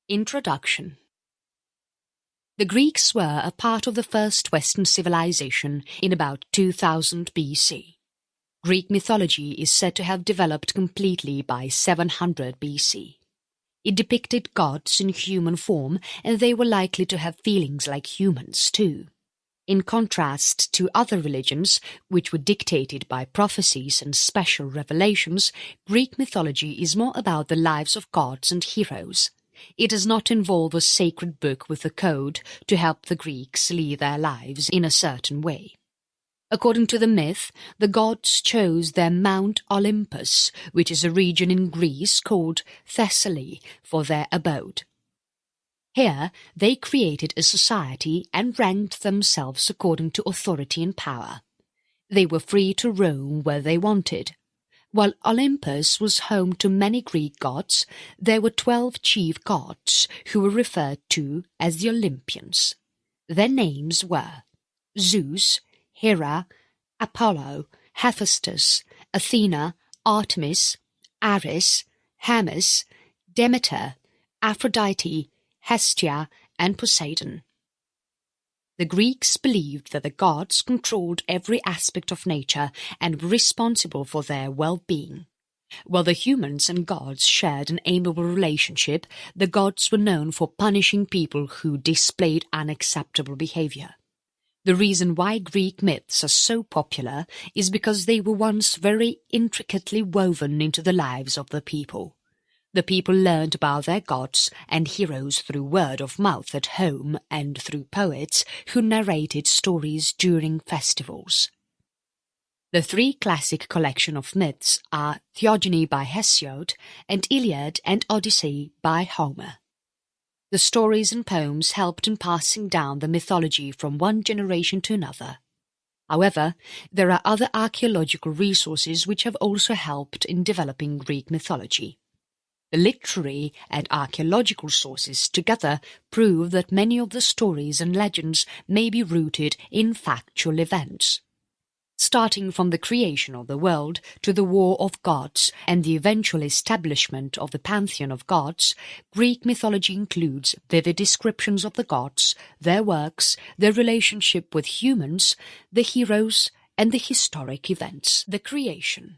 Introduction. The Greeks were a part of the first Western civilization in about 2000 BC. Greek mythology is said to have developed completely by 700 BC. It depicted gods in human form, and they were likely to have feelings like humans too. In contrast to other religions, which were dictated by prophecies and special revelations, Greek mythology is more about the lives of gods and heroes. It does not involve a sacred book with a code to help the Greeks live their lives in a certain way. According to the myth, the gods chose their Mount Olympus, which is a region in Greece called Thessaly, for their abode. Here they created a society and ranked themselves according to authority and power. They were free to roam where they wanted. While Olympus was home to many Greek gods, there were 12 chief gods who were referred to as the Olympians. Their names were Zeus, Hera, Apollo, Hephaestus, Athena, Artemis, Ares, Hermes, Demeter, Aphrodite, Hestia, and Poseidon. The Greeks believed that the gods controlled every aspect of nature and were responsible for their well-being. While the humans and gods shared an amiable relationship, the gods were known for punishing people who displayed unacceptable behavior. The reason why Greek myths are so popular is because they were once very intricately woven into the lives of the people. The people learned about their gods and heroes through word of mouth at home and through poets who narrated stories during festivals. The three classic collections of myths are Theogony by Hesiod and Iliad and Odyssey by Homer. The stories and poems helped in passing down the mythology from one generation to another. However, there are other archaeological resources which have also helped in developing Greek mythology. The literary and archaeological sources together prove that many of the stories and legends may be rooted in factual events. Starting from the creation of the world to the war of gods and the eventual establishment of the pantheon of gods, Greek mythology includes vivid descriptions of the gods, their works, their relationship with humans, the heroes, and the historic events. The creation.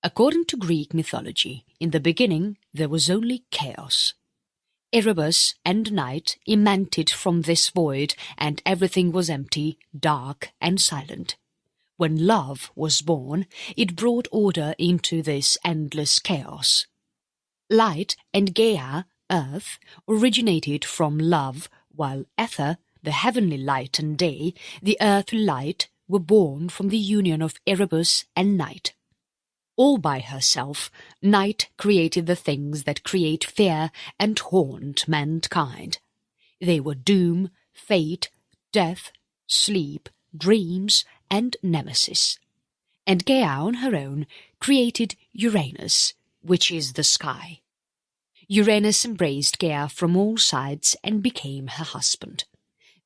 According to Greek mythology, in the beginning there was only chaos. Erebus and night emanated from this void, and everything was empty, dark, and silent. When love was born, it brought order into this endless chaos. Light and Gaia, earth, originated from love, while ether, the heavenly light and day, the earthly light, were born from the union of Erebus and night. All by herself, night created the things that create fear and haunt mankind. They were doom, fate, death, sleep, dreams, and nemesis. And Gaia on her own created Uranus, which is the sky. Uranus embraced Gaia from all sides and became her husband.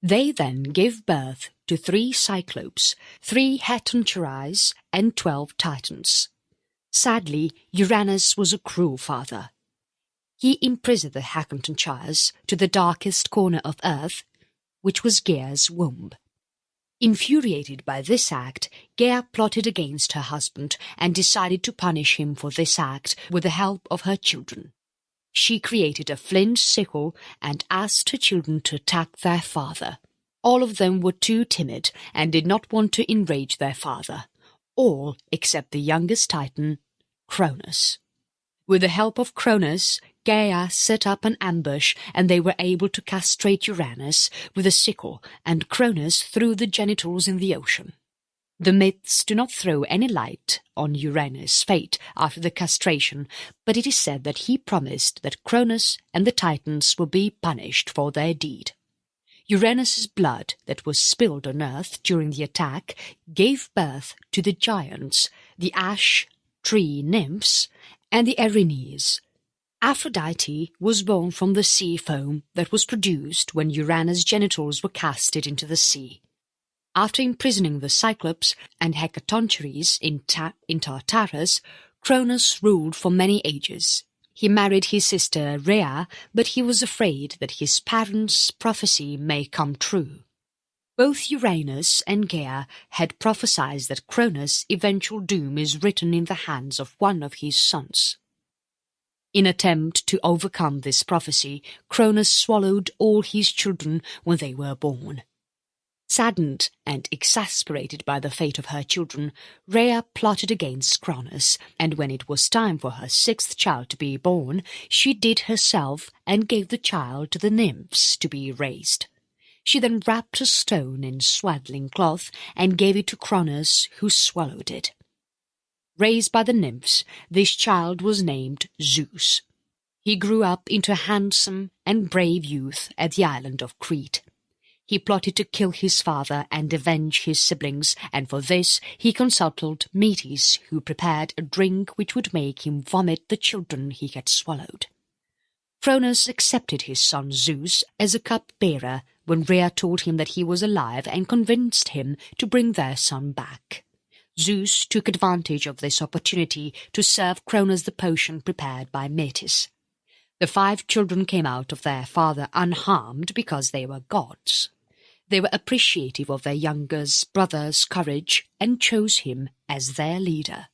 They then gave birth to 3 Cyclopes, 3 Heptanchiries, and 12 Titans. Sadly, Uranus was a cruel father. He imprisoned the Heptanchiries to the darkest corner of earth, which was Gaia's womb. Infuriated by this act, Gaia plotted against her husband and decided to punish him for this act with the help of her children. She created a flint sickle and asked her children to attack their father. All of them were too timid and did not want to enrage their father. All except the youngest Titan, Cronus. With the help of Cronus, Gaia set up an ambush and they were able to castrate Uranus with a sickle, and Cronus threw the genitals in the ocean. The myths do not throw any light on Uranus' fate after the castration, but it is said that he promised that Cronus and the Titans would be punished for their deed. Uranus's blood that was spilled on Earth during the attack gave birth to the giants, the ash tree nymphs, and the Erinyes. Aphrodite was born from the sea foam that was produced when Uranus' genitals were casted into the sea. After imprisoning the Cyclops and Heptanchiries in Tartarus, Cronus ruled for many ages. He married his sister Rhea, but he was afraid that his parents' prophecy may come true. Both Uranus and Gaia had prophesied that Cronus' eventual doom is written in the hands of one of his sons. In attempt to overcome this prophecy, Cronus swallowed all his children when they were born. Saddened and exasperated by the fate of her children, Rhea plotted against Cronus, and when it was time for her sixth child to be born, she did herself and gave the child to the nymphs to be raised. She then wrapped a stone in swaddling cloth and gave it to Cronus, who swallowed it. Raised by the nymphs, this child was named Zeus. He grew up into a handsome and brave youth at the island of Crete. He plotted to kill his father and avenge his siblings, and for this he consulted Metis, who prepared a drink which would make him vomit the children he had swallowed. Cronus accepted his son Zeus as a cup-bearer when Rhea told him that he was alive and convinced him to bring their son back. Zeus took advantage of this opportunity to serve Cronus the potion prepared by Metis. The 5 children came out of their father unharmed because they were gods. They were appreciative of their younger brother's courage and chose him as their leader.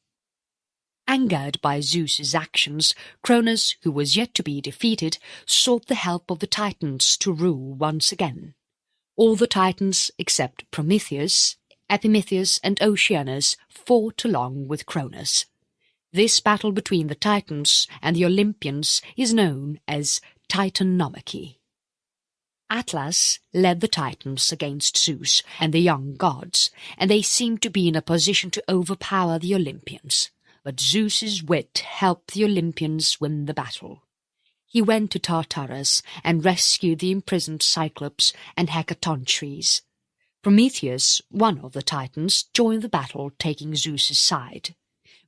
Angered by Zeus's actions, Cronus, who was yet to be defeated, sought the help of the Titans to rule once again. All the Titans except Prometheus, Epimetheus and Oceanus fought along with Cronus. This battle between the Titans and the Olympians is known as Titanomachy. Atlas led the Titans against Zeus and the young gods, and they seemed to be in a position to overpower the Olympians. But Zeus's wit helped the Olympians win the battle. He went to Tartarus and rescued the imprisoned Cyclops and Hecatontries. Prometheus, one of the Titans, joined the battle, taking Zeus's side.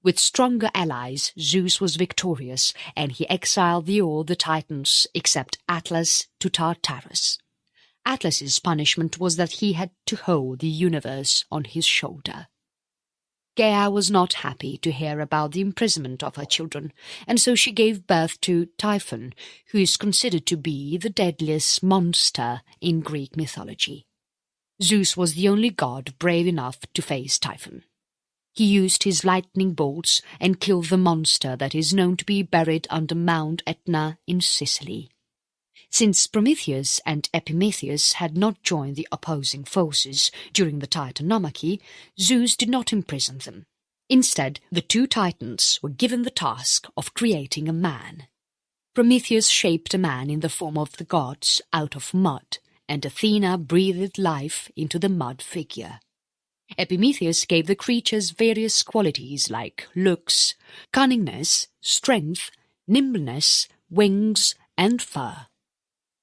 With stronger allies, Zeus was victorious, and he exiled all the Titans except Atlas to Tartarus. Atlas's punishment was that he had to hold the universe on his shoulder. Gaia was not happy to hear about the imprisonment of her children, and so she gave birth to Typhon, who is considered to be the deadliest monster in Greek mythology. Zeus was the only god brave enough to face Typhon. He used his lightning bolts and killed the monster that is known to be buried under Mount Etna in Sicily. Since Prometheus and Epimetheus had not joined the opposing forces during the Titanomachy, Zeus did not imprison them. Instead, the 2 Titans were given the task of creating a man. Prometheus shaped a man in the form of the gods out of mud, and Athena breathed life into the mud figure. Epimetheus gave the creatures various qualities like looks, cunningness, strength, nimbleness, wings, and fur.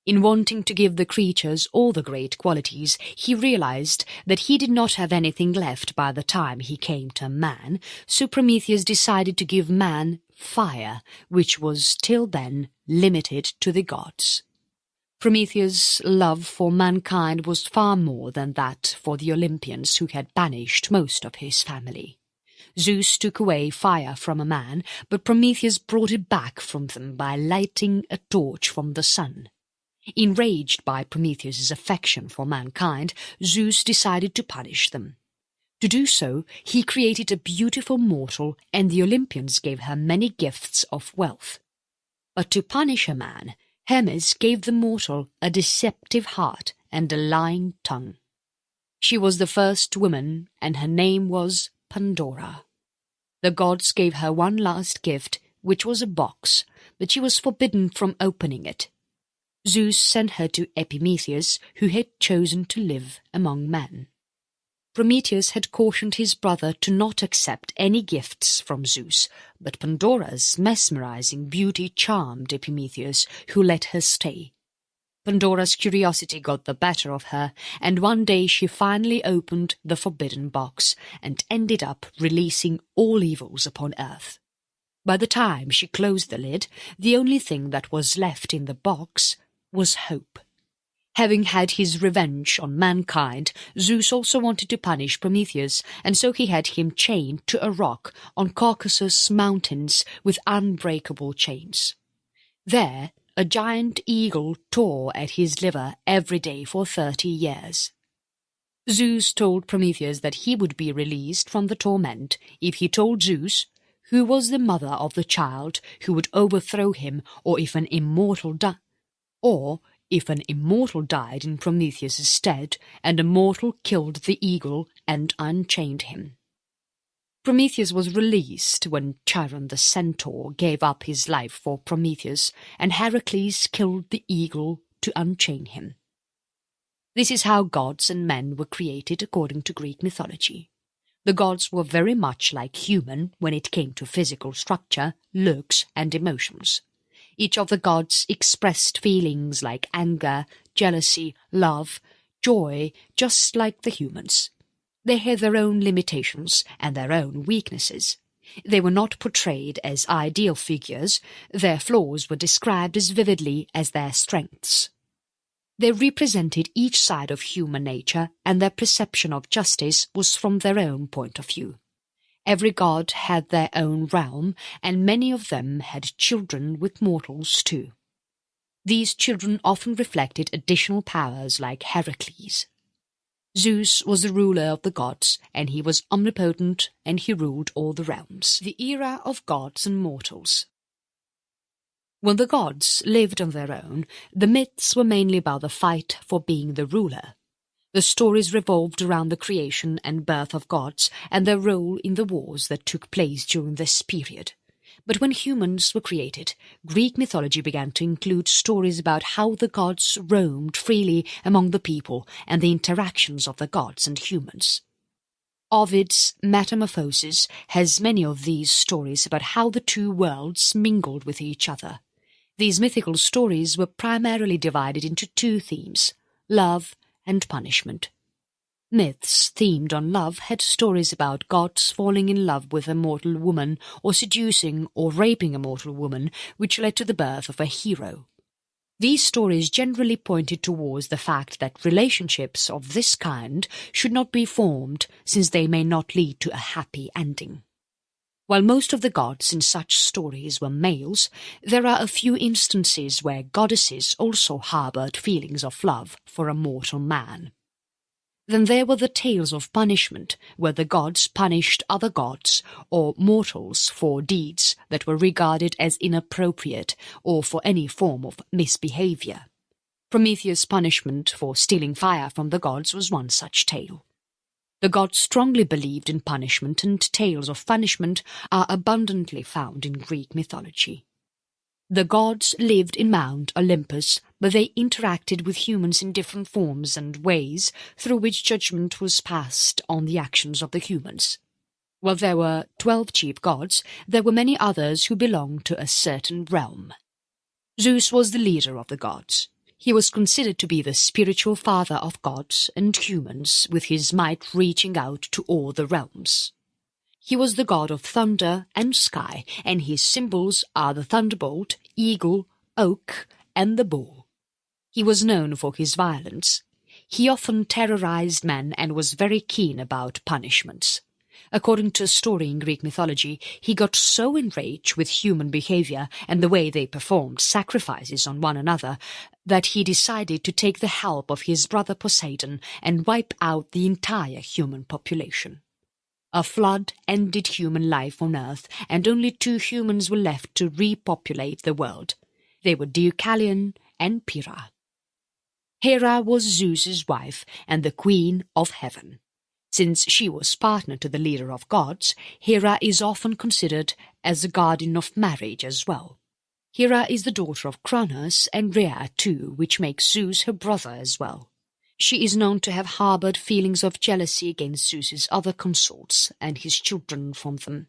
In wanting to give the creatures all the great qualities, he realized that he did not have anything left by the time he came to man, so Prometheus decided to give man fire, which was till then limited to the gods. Prometheus' love for mankind was far more than that for the Olympians who had banished most of his family. Zeus took away fire from a man, but Prometheus brought it back from them by lighting a torch from the sun. Enraged by Prometheus's affection for mankind, Zeus decided to punish them. To do so, he created a beautiful mortal, and the Olympians gave her many gifts of wealth. But to punish a man, Hermes gave the mortal a deceptive heart and a lying tongue. She was the first woman, and her name was Pandora. The gods gave her one last gift, which was a box, but she was forbidden from opening it. Zeus sent her to Epimetheus, who had chosen to live among men. Prometheus had cautioned his brother to not accept any gifts from Zeus, but Pandora's mesmerizing beauty charmed Epimetheus, who let her stay. Pandora's curiosity got the better of her, and one day she finally opened the forbidden box and ended up releasing all evils upon earth. By the time she closed the lid, the only thing that was left in the box was hope. Having had his revenge on mankind, Zeus also wanted to punish Prometheus, and so he had him chained to a rock on Caucasus mountains with unbreakable chains. There, a giant eagle tore at his liver every day for 30 years. Zeus told Prometheus that he would be released from the torment if he told Zeus who was the mother of the child who would overthrow him, or if an immortal died in Prometheus's stead, and a mortal killed the eagle and unchained him. Prometheus was released when Chiron the centaur gave up his life for Prometheus, and Heracles killed the eagle to unchain him. This is how gods and men were created according to Greek mythology. The gods were very much like human when it came to physical structure, looks, and emotions. Each of the gods expressed feelings like anger, jealousy, love, joy, just like the humans. They had their own limitations and their own weaknesses. They were not portrayed as ideal figures, their flaws were described as vividly as their strengths. They represented each side of human nature, and their perception of justice was from their own point of view. Every god had their own realm, and many of them had children with mortals too. These children often reflected additional powers like Heracles. Zeus was the ruler of the gods, and he was omnipotent, and he ruled all the realms. The era of gods and mortals. When the gods lived on their own, the myths were mainly about the fight for being the ruler. The stories revolved around the creation and birth of gods and their role in the wars that took place during this period. But when humans were created, Greek mythology began to include stories about how the gods roamed freely among the people and the interactions of the gods and humans. Ovid's Metamorphoses has many of these stories about how the two worlds mingled with each other. These mythical stories were primarily divided into two themes, love and punishment. Myths themed on love had stories about gods falling in love with a mortal woman or seducing or raping a mortal woman, which led to the birth of a hero. These stories generally pointed towards the fact that relationships of this kind should not be formed, since they may not lead to a happy ending. While most of the gods in such stories were males, there are a few instances where goddesses also harbored feelings of love for a mortal man. Then there were the tales of punishment, where the gods punished other gods or mortals for deeds that were regarded as inappropriate or for any form of misbehavior. Prometheus' punishment for stealing fire from the gods was one such tale. The gods strongly believed in punishment, and tales of punishment are abundantly found in Greek mythology. The gods lived in Mount Olympus, but they interacted with humans in different forms and ways through which judgment was passed on the actions of the humans. While there were 12 chief gods, there were many others who belonged to a certain realm. Zeus was the leader of the gods. He was considered to be the spiritual father of gods and humans, with his might reaching out to all the realms. He was the god of thunder and sky, and his symbols are the thunderbolt, eagle, oak, and the bull. He was known for his violence. He often terrorized men and was very keen about punishments. According to a story in Greek mythology, he got so enraged with human behavior and the way they performed sacrifices on one another that he decided to take the help of his brother Poseidon and wipe out the entire human population. A flood ended human life on Earth, and only 2 humans were left to repopulate the world. They were Deucalion and Pyrrha. Hera was Zeus's wife and the queen of heaven. Since she was partner to the leader of gods, Hera is often considered as the guardian of marriage as well. Hera is the daughter of Cronos and Rhea too, which makes Zeus her brother as well. She is known to have harbored feelings of jealousy against Zeus's other consorts and his children from them.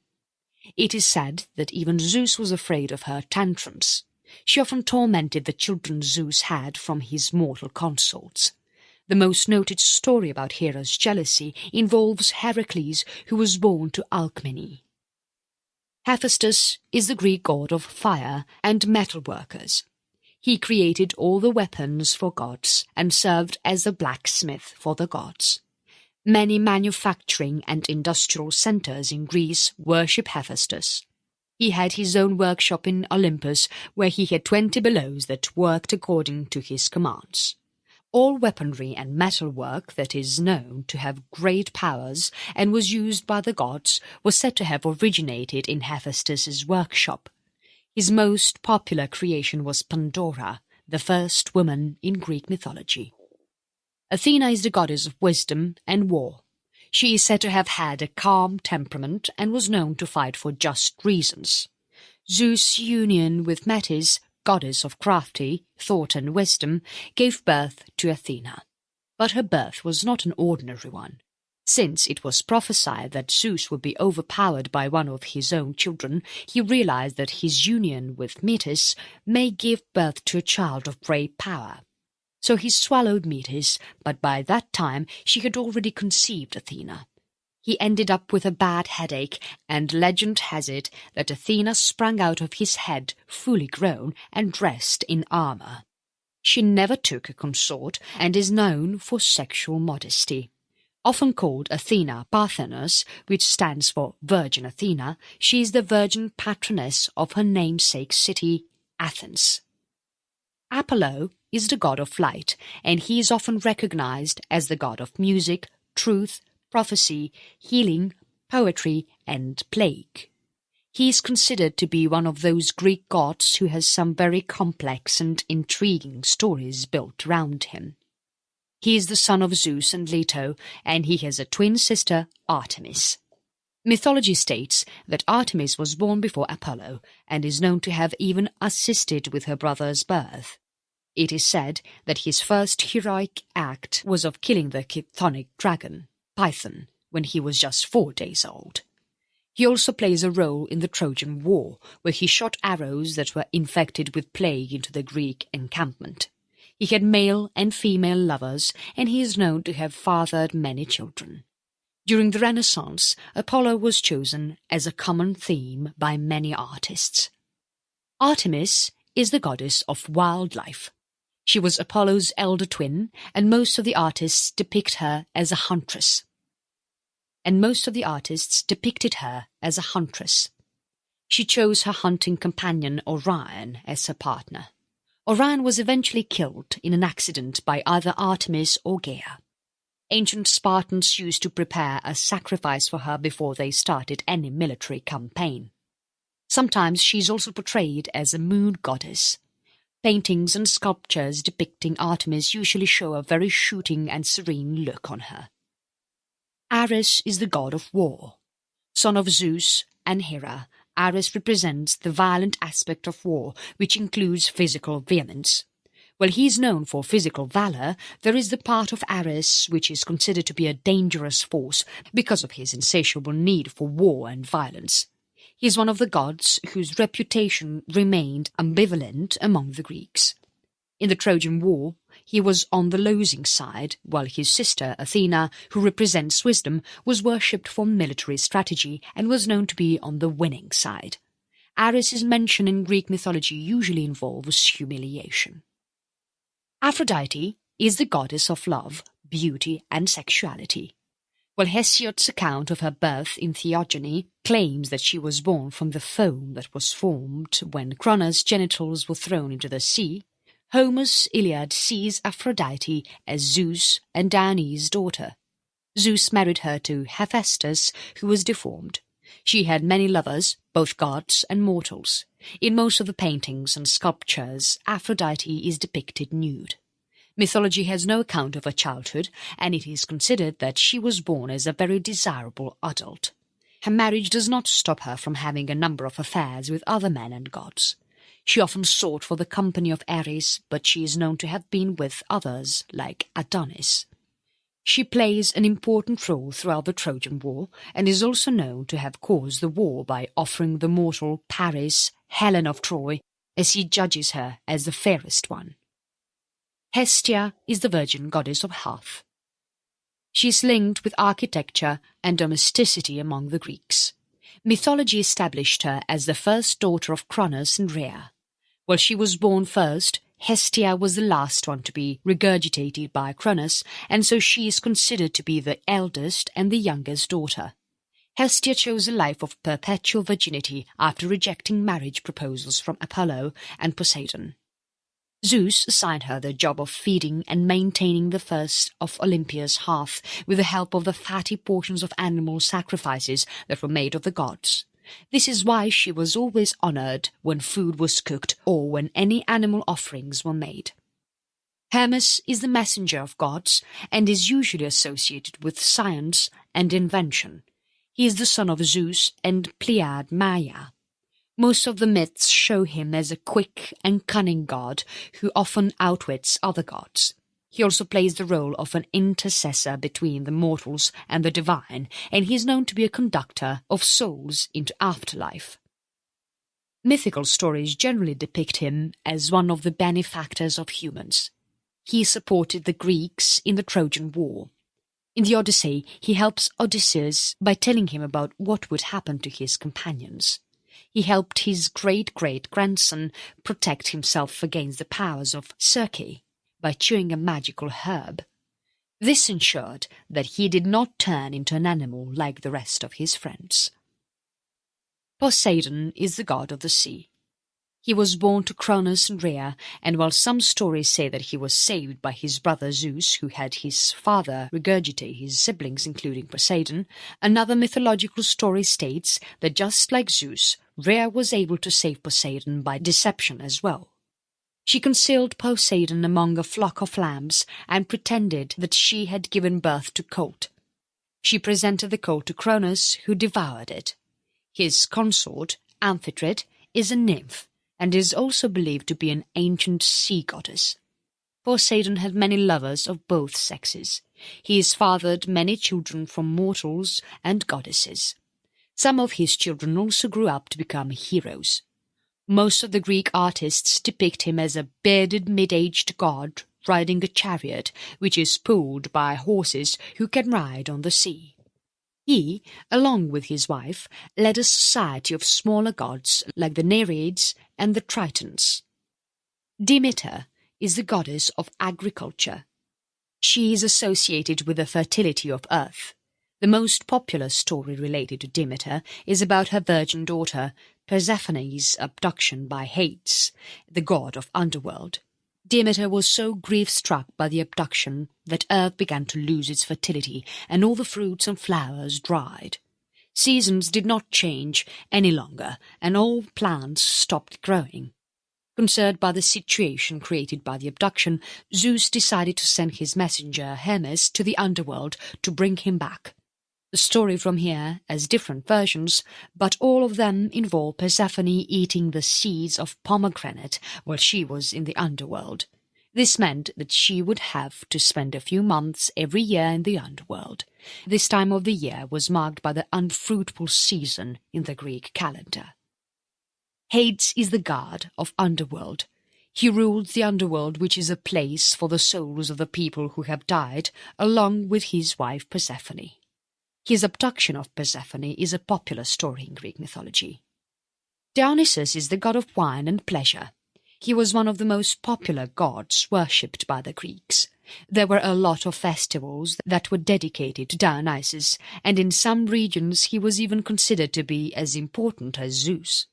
It is said that even Zeus was afraid of her tantrums. She often tormented the children Zeus had from his mortal consorts. The most noted story about Hera's jealousy involves Heracles, who was born to Alcmene. Hephaestus is the Greek god of fire and metal workers. He created all the weapons for gods and served as a blacksmith for the gods. Many manufacturing and industrial centers in Greece worship Hephaestus. He had his own workshop in Olympus, where he had 20 bellows that worked according to his commands. All weaponry and metalwork that is known to have great powers and was used by the gods was said to have originated in Hephaestus's workshop. His most popular creation was Pandora, the first woman in Greek mythology. Athena is the goddess of wisdom and war. She is said to have had a calm temperament and was known to fight for just reasons. Zeus' union with Metis, goddess of crafty, thought and wisdom, gave birth to Athena. But her birth was not an ordinary one. Since it was prophesied that Zeus would be overpowered by one of his own children, he realized that his union with Metis may give birth to a child of great power. So he swallowed Metis, but by that time she had already conceived Athena. He ended up with a bad headache, and legend has it that Athena sprang out of his head fully grown and dressed in armour. She never took a consort and is known for sexual modesty. Often called Athena Parthenos, which stands for Virgin Athena, she is the virgin patroness of her namesake city, Athens. Apollo is the god of light, and he is often recognized as the god of music, truth, prophecy, healing, poetry, and plague. He is considered to be one of those Greek gods who has some very complex and intriguing stories built around him. He is the son of Zeus and Leto, and he has a twin sister, Artemis. Mythology states that Artemis was born before Apollo, and is known to have even assisted with her brother's birth. It is said that his first heroic act was of killing the chthonic dragon, Python, when he was just 4 days old. He also plays a role in the Trojan War, where he shot arrows that were infected with plague into the Greek encampment. He had male and female lovers, and he is known to have fathered many children. During the Renaissance, Apollo was chosen as a common theme by many artists. Artemis is the goddess of wildlife. She was Apollo's elder twin, and most of the artists depict her as a huntress. She chose her hunting companion Orion as her partner. Orion was eventually killed in an accident by either Artemis or Gaia. Ancient Spartans used to prepare a sacrifice for her before they started any military campaign. Sometimes she is also portrayed as a moon goddess. Paintings and sculptures depicting Artemis usually show a very shooting and serene look on her. Ares is the god of war. Son of Zeus and Hera, Ares represents the violent aspect of war, which includes physical vehemence. While he is known for physical valor, there is the part of Ares which is considered to be a dangerous force because of his insatiable need for war and violence. He is one of the gods whose reputation remained ambivalent among the Greeks. In the Trojan War, he was on the losing side, while his sister Athena, who represents wisdom, was worshipped for military strategy and was known to be on the winning side. Ares' mention in Greek mythology usually involves humiliation. Aphrodite is the goddess of love, beauty, and sexuality. While Hesiod's account of her birth in Theogony claims that she was born from the foam that was formed when Cronos' genitals were thrown into the sea, Homer's Iliad sees Aphrodite as Zeus and Dione's daughter. Zeus married her to Hephaestus, who was deformed. She had many lovers, both gods and mortals. In most of the paintings and sculptures, Aphrodite is depicted nude. Mythology has no account of her childhood, and it is considered that she was born as a very desirable adult. Her marriage does not stop her from having a number of affairs with other men and gods. She often sought for the company of Ares, but she is known to have been with others, like Adonis. She plays an important role throughout the Trojan War, and is also known to have caused the war by offering the mortal Paris, Helen of Troy, as he judges her as the fairest one. Hestia is the virgin goddess of hearth. She is linked with architecture and domesticity among the Greeks. Mythology established her as the first daughter of Cronos and Rhea. While she was born first, Hestia was the last one to be regurgitated by Cronos, and so she is considered to be the eldest and the youngest daughter. Hestia chose a life of perpetual virginity after rejecting marriage proposals from Apollo and Poseidon. Zeus assigned her the job of feeding and maintaining the first of Olympia's hearth with the help of the fatty portions of animal sacrifices that were made of the gods. This is why she was always honored when food was cooked or when any animal offerings were made. Hermes is the messenger of gods and is usually associated with science and invention. He is the son of Zeus and Pleiad Maia. Most of the myths show him as a quick and cunning god who often outwits other gods. He also plays the role of an intercessor between the mortals and the divine, and he is known to be a conductor of souls into afterlife. Mythical stories generally depict him as one of the benefactors of humans. He supported the Greeks in the Trojan War. In the Odyssey, he helps Odysseus by telling him about what would happen to his companions. He helped his great-great-grandson protect himself against the powers of Circe by chewing a magical herb. This ensured that he did not turn into an animal like the rest of his friends. Poseidon is the god of the sea. He was born to Cronus and Rhea, and while some stories say that he was saved by his brother Zeus, who had his father regurgitate his siblings, including Poseidon, another mythological story states that just like Zeus, Rhea was able to save Poseidon by deception as well. She concealed Poseidon among a flock of lambs and pretended that she had given birth to colt. She presented the colt to Cronus, who devoured it. His consort, Amphitrite, is a nymph, and is also believed to be an ancient sea goddess. Poseidon had many lovers of both sexes. He has fathered many children from mortals and goddesses. Some of his children also grew up to become heroes. Most of the Greek artists depict him as a bearded mid-aged god riding a chariot which is pulled by horses who can ride on the sea. He, along with his wife, led a society of smaller gods like the Nereids and the Tritons. Demeter is the goddess of agriculture. She is associated with the fertility of earth. The most popular story related to Demeter is about her virgin daughter Persephone's abduction by Hades, the god of underworld. Demeter was so grief-struck by the abduction that earth began to lose its fertility and all the fruits and flowers dried. Seasons did not change any longer and all plants stopped growing. Concerned by the situation created by the abduction, Zeus decided to send his messenger Hermes to the underworld to bring him back. The story from here has different versions, but all of them involve Persephone eating the seeds of pomegranate while she was in the underworld. This meant that she would have to spend a few months every year in the underworld. This time of the year was marked by the unfruitful season in the Greek calendar. Hades is the god of underworld. He rules the underworld, which is a place for the souls of the people who have died, along with his wife Persephone. His abduction of Persephone is a popular story in Greek mythology. Dionysus is the god of wine and pleasure. He was one of the most popular gods worshipped by the Greeks. There were a lot of festivals that were dedicated to Dionysus, and in some regions he was even considered to be as important as Zeus.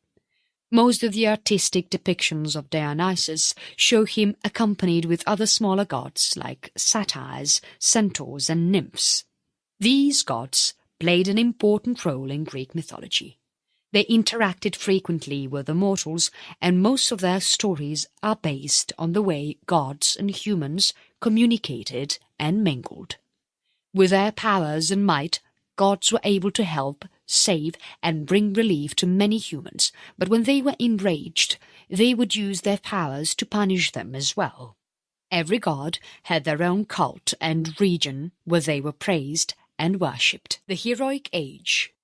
Most of the artistic depictions of Dionysus show him accompanied with other smaller gods like satyrs, centaurs and nymphs. These gods played an important role in Greek mythology. They interacted frequently with the mortals, and most of their stories are based on the way gods and humans communicated and mingled. With their powers and might, gods were able to help, save, and bring relief to many humans, but when they were enraged, they would use their powers to punish them as well. Every god had their own cult and region where they were praised and worshipped. The Heroic Age.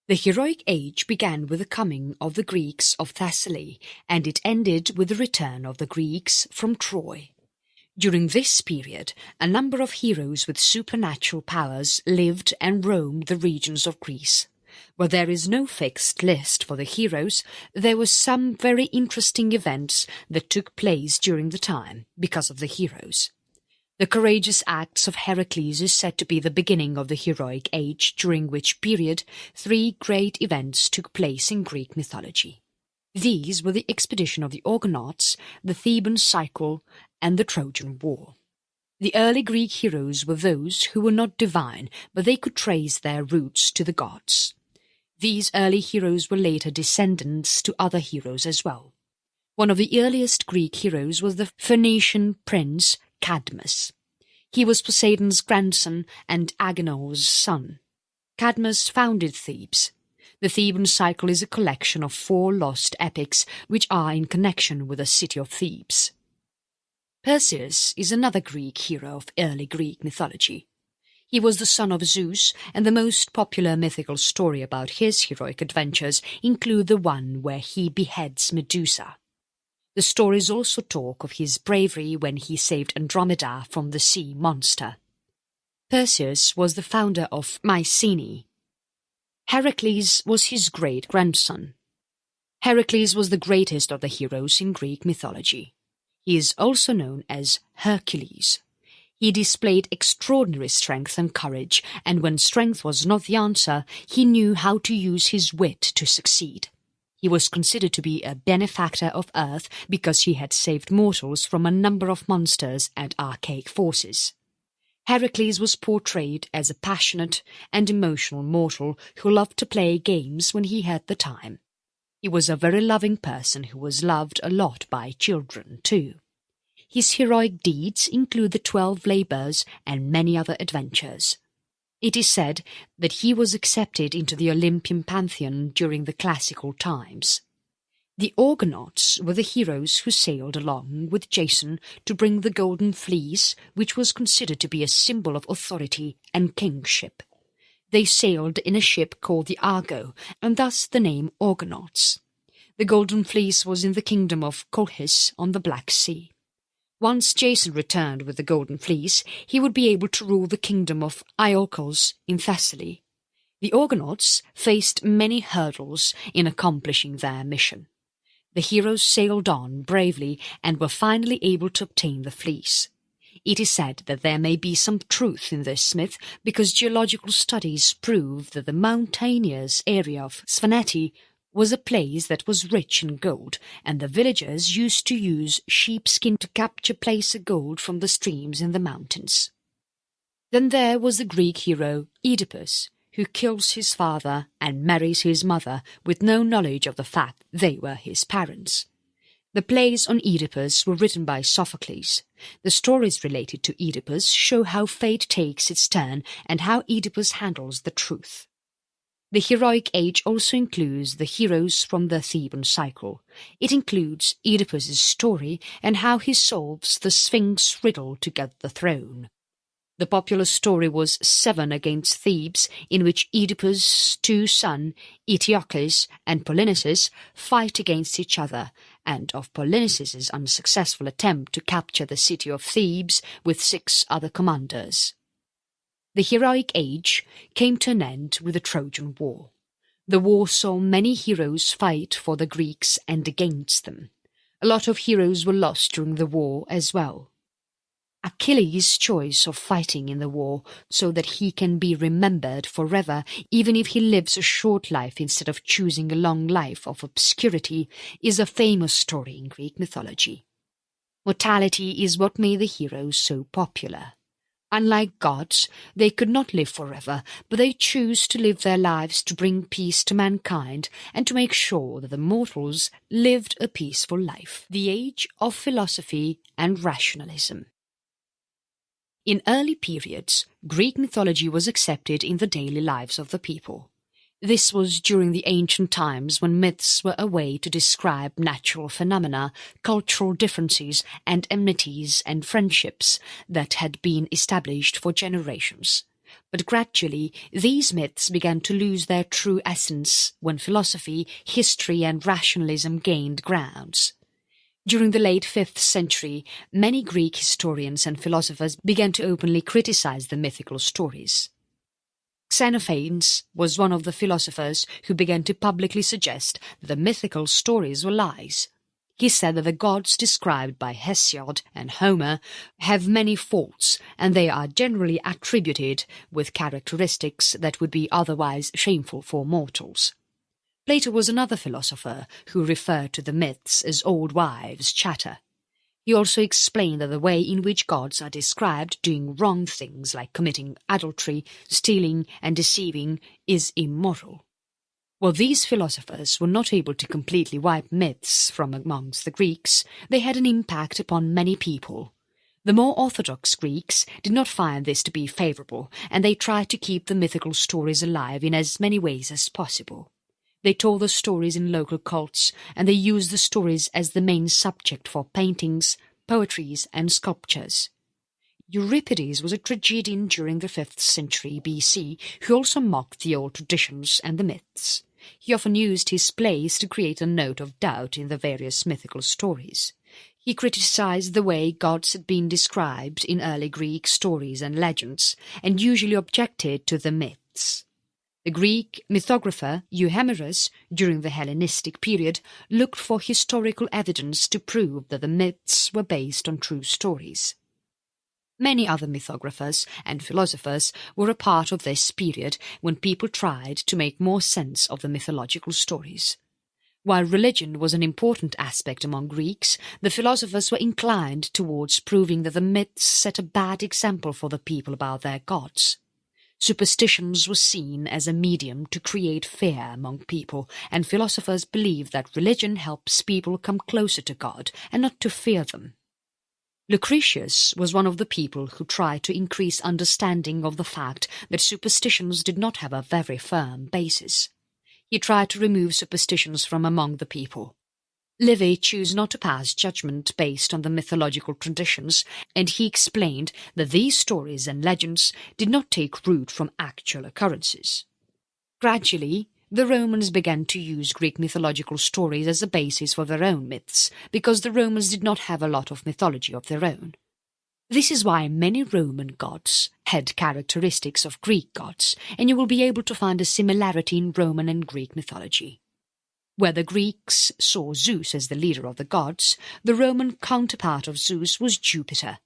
The Heroic Age began with the coming of the Greeks of Thessaly, and it ended with the return of the Greeks from Troy. During this period, a number of heroes with supernatural powers lived and roamed the regions of Greece. Where there is no fixed list for the heroes, there were some very interesting events that took place during the time because of the heroes. The courageous acts of Heracles is said to be the beginning of the heroic age, during which period 3 great events took place in Greek mythology. These were the expedition of the Argonauts, the Theban cycle, and the Trojan War. The early Greek heroes were those who were not divine, but they could trace their roots to the gods. These early heroes were later descendants to other heroes as well. One of the earliest Greek heroes was the Phoenician prince Cadmus. He was Poseidon's grandson and Agenor's son. Cadmus founded Thebes. The Theban cycle is a collection of 4 lost epics which are in connection with the city of Thebes. Perseus is another Greek hero of early Greek mythology. He was the son of Zeus, and the most popular mythical story about his heroic adventures include the one where he beheads Medusa. The stories also talk of his bravery when he saved Andromeda from the sea monster. Perseus was the founder of Mycenae. Heracles was his great-grandson. Heracles was the greatest of the heroes in Greek mythology. He is also known as Hercules. He displayed extraordinary strength and courage, and when strength was not the answer, he knew how to use his wit to succeed. He was considered to be a benefactor of Earth because he had saved mortals from a number of monsters and archaic forces. Heracles was portrayed as a passionate and emotional mortal who loved to play games when he had the time. He was a very loving person who was loved a lot by children too. His heroic deeds include the 12 labours and many other adventures. It is said that he was accepted into the Olympian pantheon during the classical times. The Argonauts were the heroes who sailed along with Jason to bring the Golden Fleece, which was considered to be a symbol of authority and kingship. They sailed in a ship called the Argo, and thus the name Argonauts. The Golden Fleece was in the kingdom of Colchis on the Black Sea. Once Jason returned with the Golden Fleece, he would be able to rule the kingdom of Iolcos in Thessaly. The Argonauts faced many hurdles in accomplishing their mission. The heroes sailed on bravely and were finally able to obtain the fleece. It is said that there may be some truth in this myth because geological studies prove that the mountainous area of Svaneti was a place that was rich in gold, and the villagers used to use sheepskin to capture placer gold from the streams in the mountains. Then there was the Greek hero Oedipus, who kills his father and marries his mother with no knowledge of the fact they were his parents. The plays on Oedipus were written by Sophocles. The stories related to Oedipus show how fate takes its turn and how Oedipus handles the truth. The heroic age also includes the heroes from the Theban cycle. It includes Oedipus's story and how he solves the Sphinx riddle to get the throne. The popular story was 7 against Thebes, in which Oedipus' 2 sons, Eteocles and Polynices, fight against each other, and of Polynices' unsuccessful attempt to capture the city of Thebes with 6 other commanders. The heroic age came to an end with the Trojan War. The war saw many heroes fight for the Greeks and against them. A lot of heroes were lost during the war as well. Achilles' choice of fighting in the war so that he can be remembered forever, even if he lives a short life instead of choosing a long life of obscurity, is a famous story in Greek mythology. Mortality is what made the heroes so popular. Unlike gods, they could not live forever, but they choose to live their lives to bring peace to mankind and to make sure that the mortals lived a peaceful life. The Age of Philosophy and Rationalism. In early periods, Greek mythology was accepted in the daily lives of the people. This was during the ancient times when myths were a way to describe natural phenomena, cultural differences, and enmities and friendships that had been established for generations. But gradually, these myths began to lose their true essence when philosophy, history, and rationalism gained grounds. During the late 5th century, many Greek historians and philosophers began to openly criticize the mythical stories. Xenophanes was one of the philosophers who began to publicly suggest that the mythical stories were lies. He said that the gods described by Hesiod and Homer have many faults, and they are generally attributed with characteristics that would be otherwise shameful for mortals. Plato was another philosopher who referred to the myths as old wives' chatter. He also explained that the way in which gods are described doing wrong things like committing adultery, stealing and deceiving is immoral. While these philosophers were not able to completely wipe myths from amongst the Greeks, they had an impact upon many people. The more orthodox Greeks did not find this to be favourable, and they tried to keep the mythical stories alive in as many ways as possible. They told the stories in local cults, and they used the stories as the main subject for paintings, poetries and sculptures. Euripides was a tragedian during the 5th century BC who also mocked the old traditions and the myths. He often used his plays to create a note of doubt in the various mythical stories. He criticized the way gods had been described in early Greek stories and legends, and usually objected to the myths. The Greek mythographer Euhemerus, during the Hellenistic period, looked for historical evidence to prove that the myths were based on true stories. Many other mythographers and philosophers were a part of this period when people tried to make more sense of the mythological stories. While religion was an important aspect among Greeks, the philosophers were inclined towards proving that the myths set a bad example for the people about their gods. Superstitions were seen as a medium to create fear among people, and philosophers believed that religion helps people come closer to God and not to fear them. Lucretius was one of the people who tried to increase understanding of the fact that superstitions did not have a very firm basis. He tried to remove superstitions from among the people. Livy chose not to pass judgment based on the mythological traditions, and he explained that these stories and legends did not take root from actual occurrences. Gradually, the Romans began to use Greek mythological stories as a basis for their own myths, because the Romans did not have a lot of mythology of their own. This is why many Roman gods had characteristics of Greek gods, and you will be able to find a similarity in Roman and Greek mythology. Where the Greeks saw Zeus as the leader of the gods, the Roman counterpart of Zeus was Jupiter.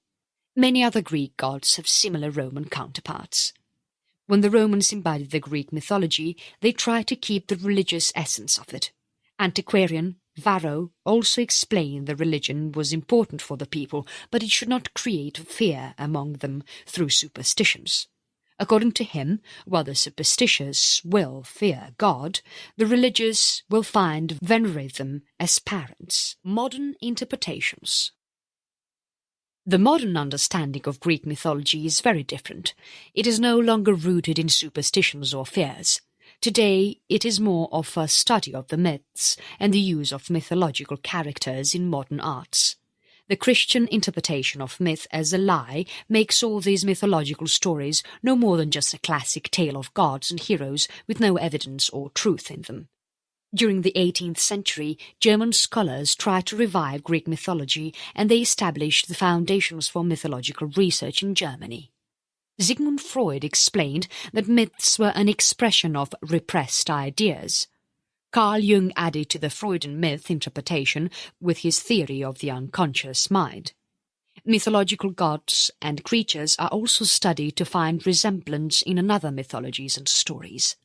Many other Greek gods have similar Roman counterparts. When the Romans embodied the Greek mythology, they tried to keep the religious essence of it. Antiquarian Varro also explained that religion was important for the people, but it should not create fear among them through superstitions. According to him, while the superstitious will fear God, the religious will venerate them as parents. Modern interpretations. The modern understanding of Greek mythology is very different. It is no longer rooted in superstitions or fears. Today, it is more of a study of the myths and the use of mythological characters in modern arts. The Christian interpretation of myth as a lie makes all these mythological stories no more than just a classic tale of gods and heroes with no evidence or truth in them. During the 18th century, German scholars tried to revive Greek mythology, and they established the foundations for mythological research in Germany. Sigmund Freud explained that myths were an expression of repressed ideas. Carl Jung added to the Freudian myth interpretation with his theory of the unconscious mind. Mythological gods and creatures are also studied to find resemblance in other mythologies and stories.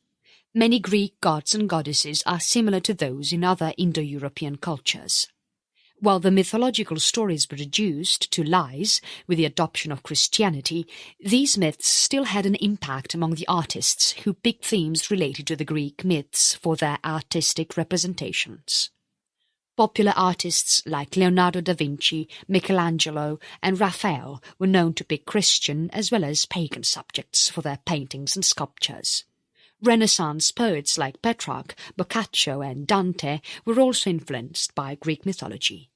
Many Greek gods and goddesses are similar to those in other Indo-European cultures. While the mythological stories were reduced to lies with the adoption of Christianity, these myths still had an impact among the artists who picked themes related to the Greek myths for their artistic representations. Popular artists like Leonardo da Vinci, Michelangelo and Raphael were known to pick Christian as well as pagan subjects for their paintings and sculptures. Renaissance poets like Petrarch, Boccaccio and Dante were also influenced by Greek mythology.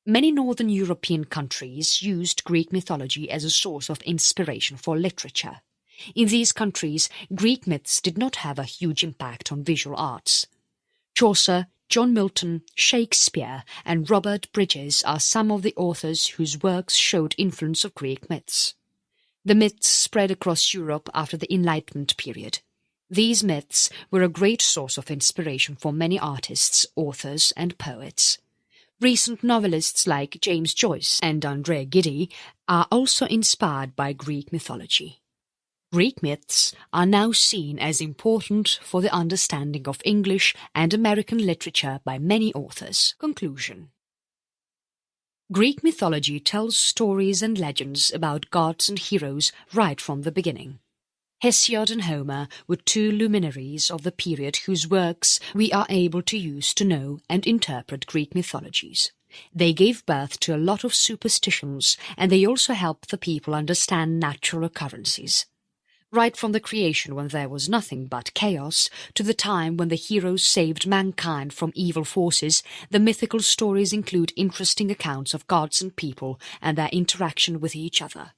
Many northern European countries used Greek mythology as a source of inspiration for literature. In these countries, Greek myths did not have a huge impact on visual arts. Chaucer, John Milton, Shakespeare and Robert Bridges are some of the authors whose works showed influence of Greek myths. The myths spread across Europe after the Enlightenment period. These myths were a great source of inspiration for many artists, authors and poets. Recent novelists like James Joyce and Andrea Gide are also inspired by Greek mythology. Greek myths are now seen as important for the understanding of English and American literature by many authors. Conclusion. Greek mythology tells stories and legends about gods and heroes right from the beginning. Hesiod and Homer were two luminaries of the period whose works we are able to use to know and interpret Greek mythologies. They gave birth to a lot of superstitions, and they also helped the people understand natural occurrences. Right from the creation when there was nothing but chaos, to the time when the heroes saved mankind from evil forces, the mythical stories include interesting accounts of gods and people and their interaction with each other.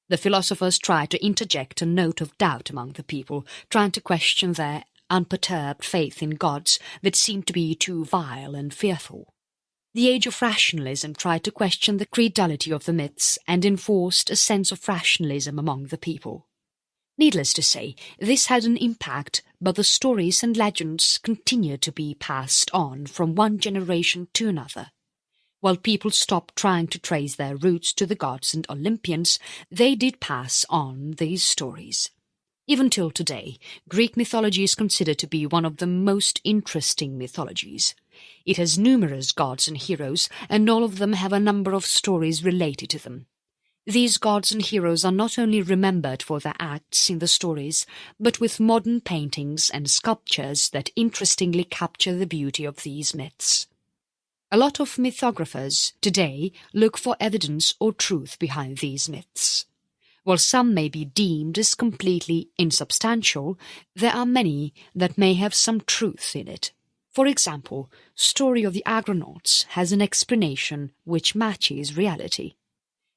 The philosophers try to interject a note of doubt among the people, trying to question their unperturbed faith in gods that seem to be too vile and fearful. The age of rationalism tried to question the credulity of the myths and enforced a sense of rationalism among the people. Needless to say, this had an impact, but the stories and legends continue to be passed on from one generation to another. While people stopped trying to trace their roots to the gods and Olympians, they did pass on these stories. Even till today, Greek mythology is considered to be one of the most interesting mythologies. It has numerous gods and heroes, and all of them have a number of stories related to them. These gods and heroes are not only remembered for their acts in the stories, but with modern paintings and sculptures that interestingly capture the beauty of these myths. A lot of mythographers today look for evidence or truth behind these myths. While some may be deemed as completely insubstantial, there are many that may have some truth in it. For example, Story of the Argonauts has an explanation which matches reality.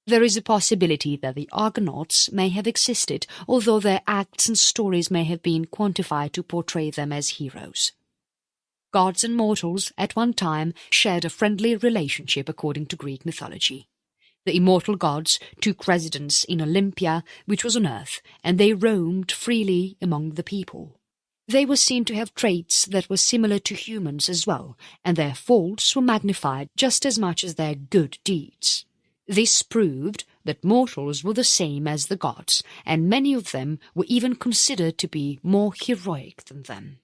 There is a possibility that the Argonauts may have existed, although their acts and stories may have been quantified to portray them as heroes. Gods and mortals at one time shared a friendly relationship according to Greek mythology. The immortal gods took residence in Olympia, which was on earth, and they roamed freely among the people. They were seen to have traits that were similar to humans as well, and their faults were magnified just as much as their good deeds. This proved that mortals were the same as the gods, and many of them were even considered to be more heroic than them.